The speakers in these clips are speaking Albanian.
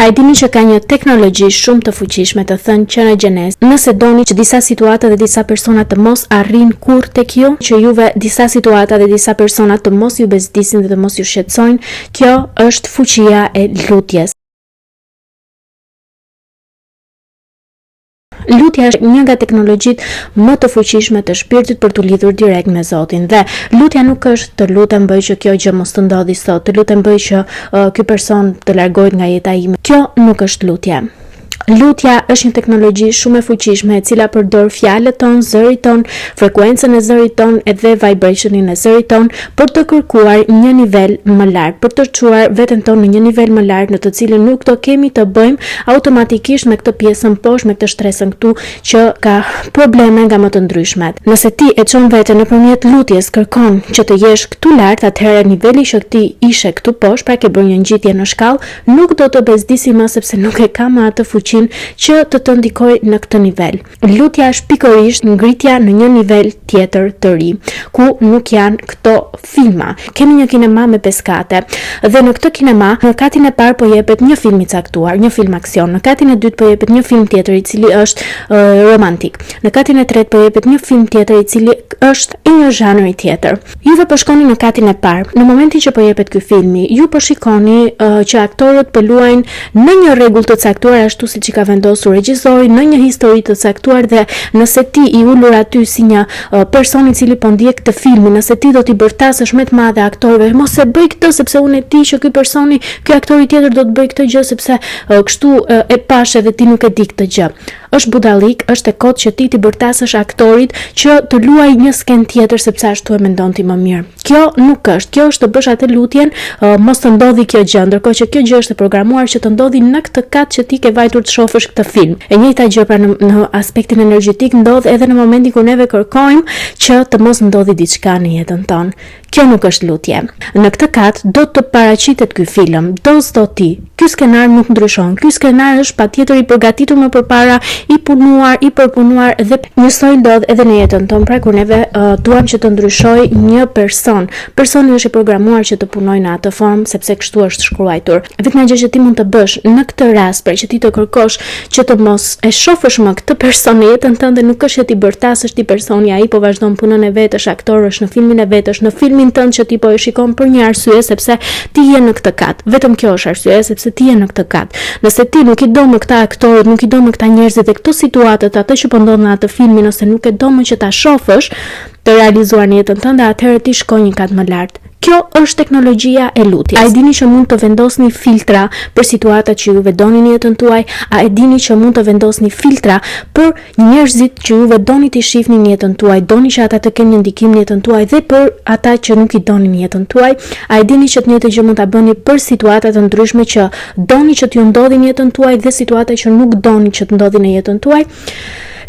A e dini që ka një teknologji shumë të fuqishme të thënë që në gjenes, nëse doni që disa situata dhe disa persona të mos arrin kur tek ju, që juve disa situata dhe disa persona të mos ju bezdisin dhe të mos ju shqetësojnë, kjo është fuqia e lutjes. Lutja është një nga teknologjitë më të fuqishme të shpirtit për të lidhur direkt me Zotin, dhe lutja nuk është të lutem bëj që kjo gjë mos të ndodhi sot, të lutem bëj që ky person të largohet nga jeta ime. Kjo nuk është lutje. Lutja është një teknologji shumë e fuqishme e cila përdor fjalët tonë, zërin ton, frekuencën e zërit ton edhe vibrationin e zërit ton për të kërkuar një nivel më lart, për të çuar veten tonë në një nivel më lart në të cilin nuk do kemi të bëjmë automatikisht me këtë pjesën poshtë, me këtë shtresën këtu që ka probleme nga më të ndryshmet. Nëse ti e çon veten nëpërmjet lutjes kërkon që të jesh këtu lart, atëherë niveli që ti ishe këtu poshtë, pra ke bërë një ngjitje në shkallë, nuk do të bezdisi më sepse nuk e ka më atë fuqi që të ndikoj në këtë nivel. Lutja është pikërisht ngritja në një nivel tjetër të ri, ku nuk janë këto filma. Kemi një kinema me 5 kate, dhe në këtë kinema, në katin e parë po jepet një film i caktuar, një film aksion, në katin e dytë po jepet një film tjetër i cili është romantik, në katin e tretë po jepet një film tjetër i cili është i një zhanri tjetër. Juve po shkoni në katin e parë, në momentin që po jepet ky filmi, ju po shikoni që aktorët po luajnë në një rregull të caktuar ashtu siç i ka vendosur regjisori, në një histori të caktuar, dhe nëse ti i ulur aty si një person i cili po ndjek këtë filmin, nëse ti do t'i bërtasësh me të madhe aktorëve, mos e bëj këtë sepse unë e di që ky aktori tjetër do të bëj këtë gjë sepse kështu e pash edhe ti nuk e di këtë gjë. Është budallik, është e kot që ti t'i bërtasësh aktorit që të luaj një sken tjetër sepse ashtu e mendon ti më mirë. Kjo nuk është, kjo është të bësh atë lutjen, mos të ndodhi kjo gjë, ndërkohë që kjo gjë është e programuar që të ndodhi në këtë kat që ti ke vajtur të shohësh këtë film. E njëjta gjë pra në aspektin energjetik ndodh edhe në momentin kur neve kërkojmë që të mos ndodhi diçka në jetën tonë. Kjo nuk është lutje. Në këtë kat do të paraqitet ky film, do s'do ti. Ky skenar nuk ndryshon. Ky skenar është patjetër i përgatitur më përpara, i punuar, i përpunuar, dhe njësoj ndodh edhe në jetën tonë, pra kur neve duam që të ndryshoj një person. Personi është i programuar që të punojë në atë formë sepse kështu është shkruar. Vetëm gjë që ti mund të bësh në këtë rast, pra që ti të kërkosh që të mos e shohësh më këtë person në jetën tënde, nuk është që ti bërtasësh ti personi, ai po vazhdon punën e vet, është aktor, është në filmin e vet, është në filmin tënd që ti po e shikon për një arsye sepse ti je në këtë kat. Vetëm kjo është arsye sepse ti je në këtë kat. Nëse ti nuk i do më këta aktorët, nuk i do më këta njerëzit e këto situatat, atë që po ndodh në atë filmin, ose nuk e do më që ta shohësh të realizuar në jetën tënde, atëherë ti shkoj një kat më lart. Kjo është teknologjia e lutjes. A e dini që mund të vendosni filtra për situata që juve doni në jetën tuaj? A e dini që mund të vendosni filtra për njerëzit që juve doni t'i shihni në jetën tuaj, doni që ata të kenë një ndikim në jetën tuaj, dhe për ata që nuk i doni në jetën tuaj? A e dini që të njëjtën gjë mund ta bëni për situata të ndryshme që doni që t'ju ndodhin në jetën tuaj dhe situata që nuk doni që të ndodhin në jetën tuaj?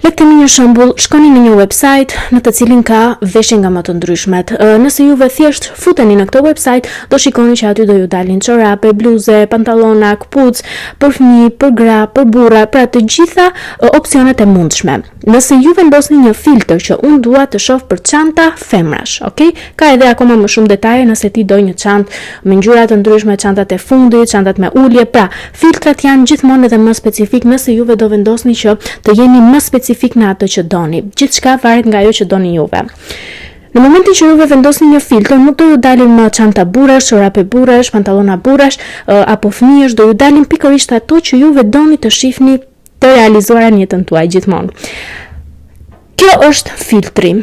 Le të kemi një shembull, shkoni në një website në të cilin ka veshje nga më të ndryshmet. Nëse juve thjesht futeni në këtë website, do shikoni që aty do ju dalin çorape, bluze, pantallona, kpucë, për fëmijë, për gra, për burra, pra të gjitha opsionet e mundshme. Nëse ju vendosni një filtr që unë dua të shoh për çanta femrash, okay? Ka edhe akoma më shumë detaje nëse ti do një çantë me ngjyra të ndryshme, çantat e fundit, çantat me ulje, pra filtrat janë gjithmonë edhe më specifik nëse juve do vendosni që të jeni më specifik në atë që doni. Gjithçka varet nga ajo që doni juve. Në momentin që juve vendosni një filtr, nuk do ju dalin më çanta burrash, çorape burrash, pantallona burrash, apo fëmijësh, do ju dalin pikërisht ato që juve doni të shihni të realizuara në jetën tuaj gjithmonë. Kjo është filtri.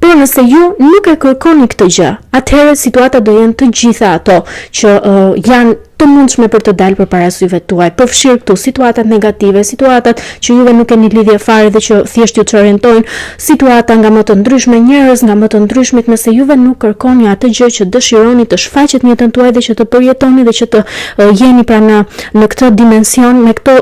Por nëse ju nuk e kërkoni këtë gjë, atëherë situata do jenë të gjitha ato që janë të mundshme për të dalë përpara syve tuaj. Përfshir këtu situatat negative, situatat që juve nuk keni lidhje fare dhe që thjesht ju çorientojnë, situata nga më të ndryshme, njerëz nga më të ndryshmit. Nëse juve nuk kërkoni atë gjë që dëshironi të shfaqet në jetën tuaj dhe që të përjetoni dhe që të jeni pra në këtë dimension, me këto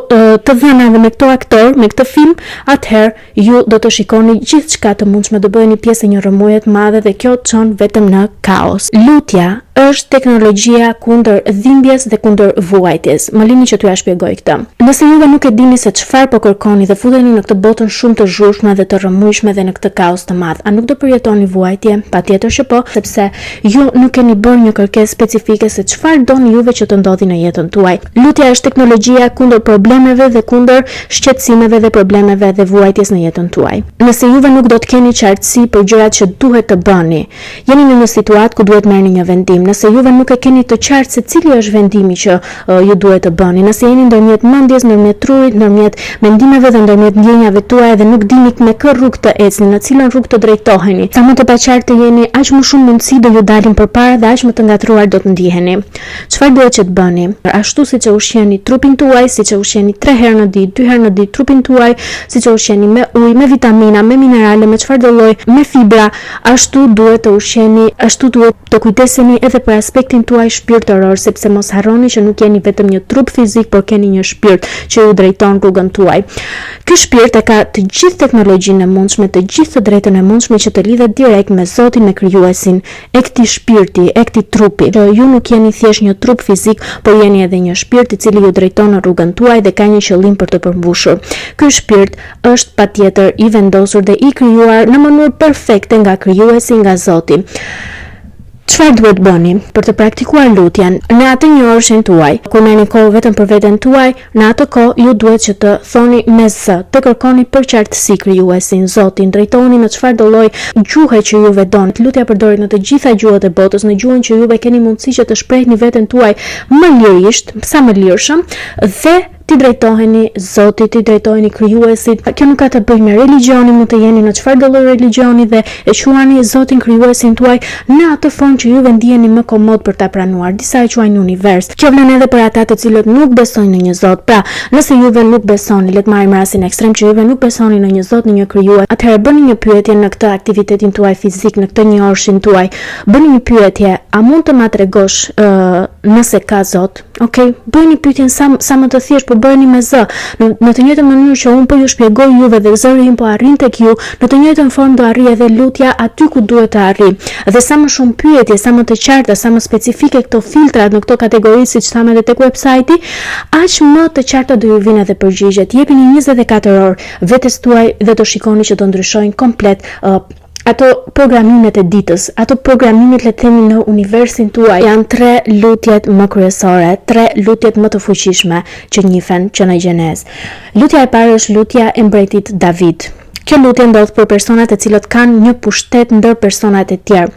të dhëna dhe me këto aktor, me këtë film, atëherë ju do të shikoni gjithçka të mundshme, do bëheni pjesë e një rrëmuje të madhe dhe kjo çon vetëm në kaos. Lutja është teknologjia kundër dhimbjes dhe kundër vuajtjes. Më lini që t'ju shpjegoj këtë. Nëse juve nuk e dini se çfarë po kërkoni dhe futeni në këtë botën shumë të zhurshme dhe të rrëmujshme dhe në këtë kaos të madh, a nuk do përjetoni vuajtje? Patjetër që po, sepse ju nuk keni bërë një kërkesë specifike se çfarë doni juve që të ndodhi në jetën tuaj. Lutja është teknologjia kundër problemeve dhe kundër shqetësimeve dhe problemeve dhe vuajtjes në jetën tuaj. Nëse juve nuk do të keni qartësi për gjërat që duhet të bëni, jeni në një situatë ku duhet merrni një vendim. Nëse juve nuk e keni të qartë se cili është vendimi që ju duhet të bëni, nëse jeni ndërmjet mendjes, ndërmjet trurit, ndërmjet mendimeve dhe ndërmjet ndjenjave tuaja dhe nuk dini me kë rrugë të ecni, në cilën rrugë të drejtoheni, sa më të paqartë të jeni, aq më shumë mundësi do ju dalin përpara dhe aq më të ngatruar do të ndiheni. Çfarë duhet që të bëni? Ashtu siç e ushqeni trupin tuaj, siç e ushqeni 3 herë në ditë, 2 herë në ditë trupin tuaj, siç e ushqeni me ujë, me vitamina, me minerale, me çfarëdo lloj, me fibra, ashtu duhet të ushqeni, ashtu duhet të kujdeseni edhe për aspektin tuaj shpirtëror, sepse mos harroni që nuk jeni vetëm një trup fizik, por keni një shpirt që ju drejton rrugën tuaj. Ky shpirt e ka të gjithë teknologjinë e mundshme, të gjithë të drejtën e mundshme që të lidhet direkt me Zotin, me krijuesin e këtij shpirti, e këtij trupi. Që ju nuk jeni thjesht një trup fizik, por jeni edhe një shpirt i cili ju drejton në rrugën tuaj dhe ka një qëllim për të përmbushur. Ky shpirt është patjetër i vendosur dhe i krijuar në mënyrë perfekte nga krijuesi, nga Zoti. Çfarë duhet bëni për të praktikuar lutjen? Në atë një orëshin tuaj, kur merrni kohë vetëm për veten tuaj, në atë kohë ju duhet që të thoni me zë, të kërkoni për qartësi krijuesin, Zotin, drejtohuni në çfarëdo lloj gjuhe që juve doni. Lutja përdoret në të gjitha gjuhët e botës, në gjuhën që juve keni mundësi që të shprehni veten tuaj më lirisht, sa më lirshëm dhe ti drejtoheni Zotit, ti drejtoheni krijuesit. Kjo nuk ka të bëjë me religionin, mund të jeni në çfarëdo lloj religioni dhe e quani Zotin krijuesin tuaj në atë formë që juve ndiheni më komod për ta pranuar. Disa e quajnë univers. Kjo vlen edhe për ata të cilët nuk besojnë në një Zot. Pra, nëse juve nuk besoni, le të marrim rastin ekstrem që juve nuk besoni në një Zot, në një krijues, atëherë bëni një pyetje në këtë aktivitetin tuaj fizik, në këtë një orshin tuaj. Bëni një pyetje, a mund të ma tregosh nëse ka Zot? Okej, bëni pyetjen sa më të thjeshtë, po bëni me zë. Në të njëjtën mënyrë që unë po ju shpjegoj juve dhe zëri im po arrin tek ju, në të njëjtën formë do arrijë edhe lutja aty ku duhet të arrijë. Dhe sa më shumë pyetje, sa më të qarta, sa më specifike këto filtrat në këto kategori, siç thamë edhe tek websajti, aq më të qarta do ju vinë edhe përgjigjet. Jepini 24 orë vetes tuaj dhe do shikoni që do ndryshojnë komplet ato programimet e ditës, ato programimet le të themi në universin tuaj. Janë 3 lutjet më kryesore, 3 lutjet më të fuqishme që njihen që në Gjenez. Lutja e parë është lutja e mbretit David. Kjo lutje ndodh për personat e cilët kanë një pushtet ndër personat e tjerë.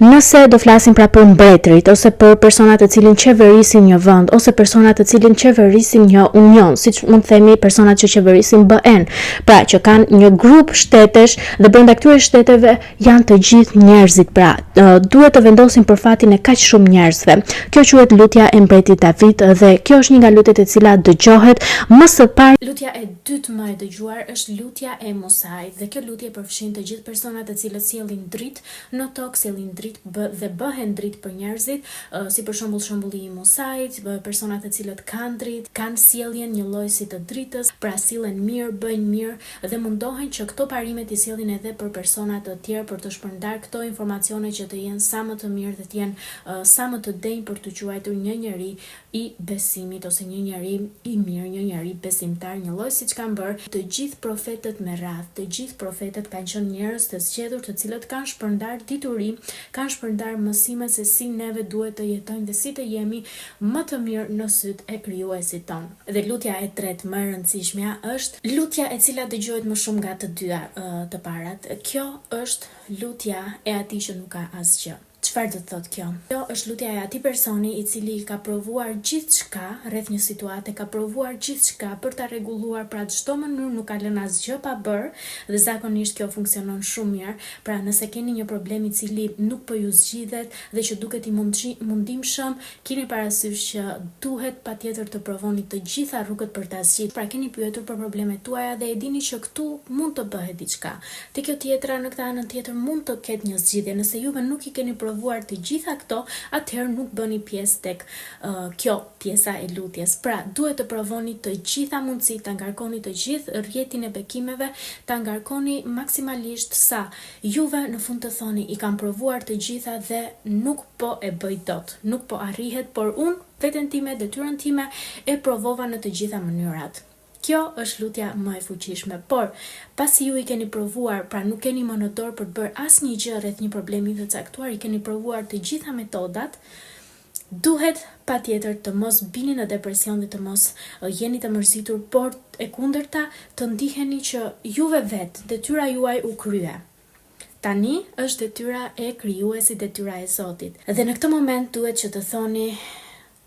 Nëse do flasim pra për mbretërit, ose për personat e cilin qeverisin një vend, ose personat e cilin qeverisin një union, siç mund të themi personat që qeverisin BN, pra që kanë një grup shtetesh dhe brenda këtyre shteteve janë të gjithë njerëzit, pra duhet të vendosin për fatin e kaq shumë njerëzve. Kjo quhet lutja e mbretit David dhe kjo është një nga lutjet e cilat dëgjohet më së pari. Lutja e dytë më e dëgjuar është lutja e Musait dhe kjo lutje përfshin të gjithë personat e cilët sjellin dritë në tokë, sjellin dritë dhe bëhen dritë për njerëzit, si për shembull shembulli i Musait, personat e cilët kanë dritë, kanë sjelljen një lloj si të dritës, pra sillen mirë, bëjnë mirë dhe mundohen që këto parime t'i sjellin edhe për persona të tjerë për të shpërndar këto informacione që të jenë sa më të mirë dhe të jenë sa më të denjë për të quajtur një njeri i besimit ose një njeri i mirë, një njeri besimtar, një lloj siç kanë bërë të gjithë profetët me radhë. Të gjithë profetët kanë qenë njerëz të zgjedhur të cilët kanë shpërndar dituri, kanë shpërndar mësime se si neve duhet të jetojmë dhe si të jemi më të mirë në sytë e krijuesit ton. Dhe lutja e tretë më e rëndësishmja është lutja e cila dëgjohet më shumë nga të dyja të parat. Kjo është lutja e atij që nuk ka asgjë. Çfarë do të thotë kjo? Kjo është lutja e atij personi i cili ka provuar gjithçka rreth një situate, ka provuar gjithçka për ta rregulluar, pra çdo mënyrë nuk ka lënë asgjë pa bërë dhe zakonisht kjo funksionon shumë mirë. Pra nëse keni një problem i cili nuk po ju zgjidhet dhe që duket i mundimshëm, keni parasysh që duhet patjetër të provoni të gjitha rrugët për ta zgjidhur. Pra keni pyetur për problemet tuaja dhe e dini që këtu mund të bëhet diçka. Te kjo tjetra në këtë anën tjetër mund të ketë një zgjidhje. Nëse juve nuk i keni provuar provuar të gjitha këto, atëherë nuk bëni pjesë tek kjo pjesa e lutjes. Pra, duhet të provoni të gjitha mundësitë, ta ngarkoni të gjithë rrjetin e bekimeve, ta ngarkoni maksimalisht sa juve në fund të thoni i kam provuar të gjitha dhe nuk po e bëj dot, nuk po arrihet, por unë veten time, detyrën time e provova në të gjitha mënyrat. Kjo është lutja më e fuqishme, por pasi ju i keni provuar, pra nuk keni më në dorë për të bërë asnjë gjë rreth një problemi të caktuar, i keni provuar të gjitha metodat, duhet patjetër të mos bini në depresion dhe të mos jeni të mërzitur, por e kundërta të ndiheni që juve vetë, detyra juaj u krye. Tani është detyra e krijuesit, detyra e Zotit. Dhe në këtë moment duhet që të thoni,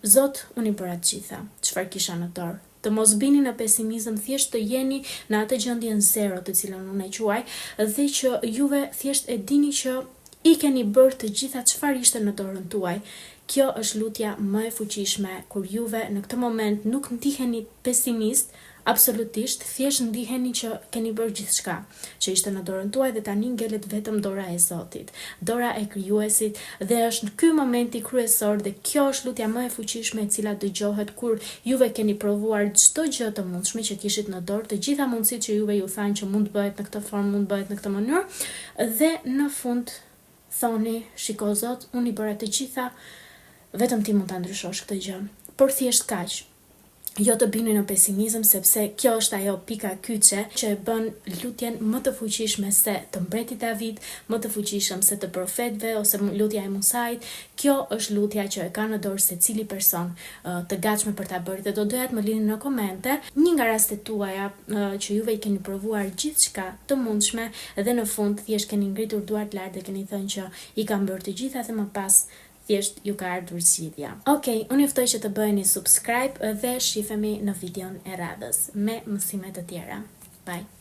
Zot, unë i bëra të gjitha, çfarë kisha në dorë. Të mos bini në pesimizëm, thjesht të jeni në atë gjendjen zero të cilën unë e quaj, dhe që juve thjesht e dini që i keni bërë të gjitha çfarë ishte në dorën tuaj. Kjo është lutja më e fuqishme, kur juve në këtë moment nuk ndiheni pesimist, absolutisht, thjesht ndiheni që keni bërë gjithçka që ishte në dorën tuaj dhe tani ngelet vetëm dora e Zotit, dora e krijuesit, dhe është në ky momenti kryesor dhe kjo është lutja më e fuqishme e cila dëgjohet kur juve keni provuar çdo gjë të mundshme që kishit në dorë, të gjitha mundësitë që juve ju thanë që mund bëhet në këtë formë, mund bëhet në këtë mënyrë, dhe në fund thoni, shiko Zot, unë i bëra të gjitha, vetëm ti mund ta ndryshosh këtë gjë. Por thjesht kaq. Jo të bini në pesimizëm, sepse kjo është ajo pika kyçe që e bën lutjen më të fuqishme se të mbretit David, më të fuqishëm se të profetëve ose lutja e Musait. Kjo është lutja që e ka në dorë secili person të gatshëm për ta bërë. Dhe do doja të më lini në komente një nga rastet tuaja që juve i keni provuar gjithçka të mundshme dhe në fund thjesht keni ngritur duart lart dhe keni thënë që i kam bërë të gjitha dhe më pas thjesht ju ka ardhur zgjidhja. Okej, unë juftoj që të bëheni subscribe dhe shihemi në videon e radhës me mësime të tjera. Bye.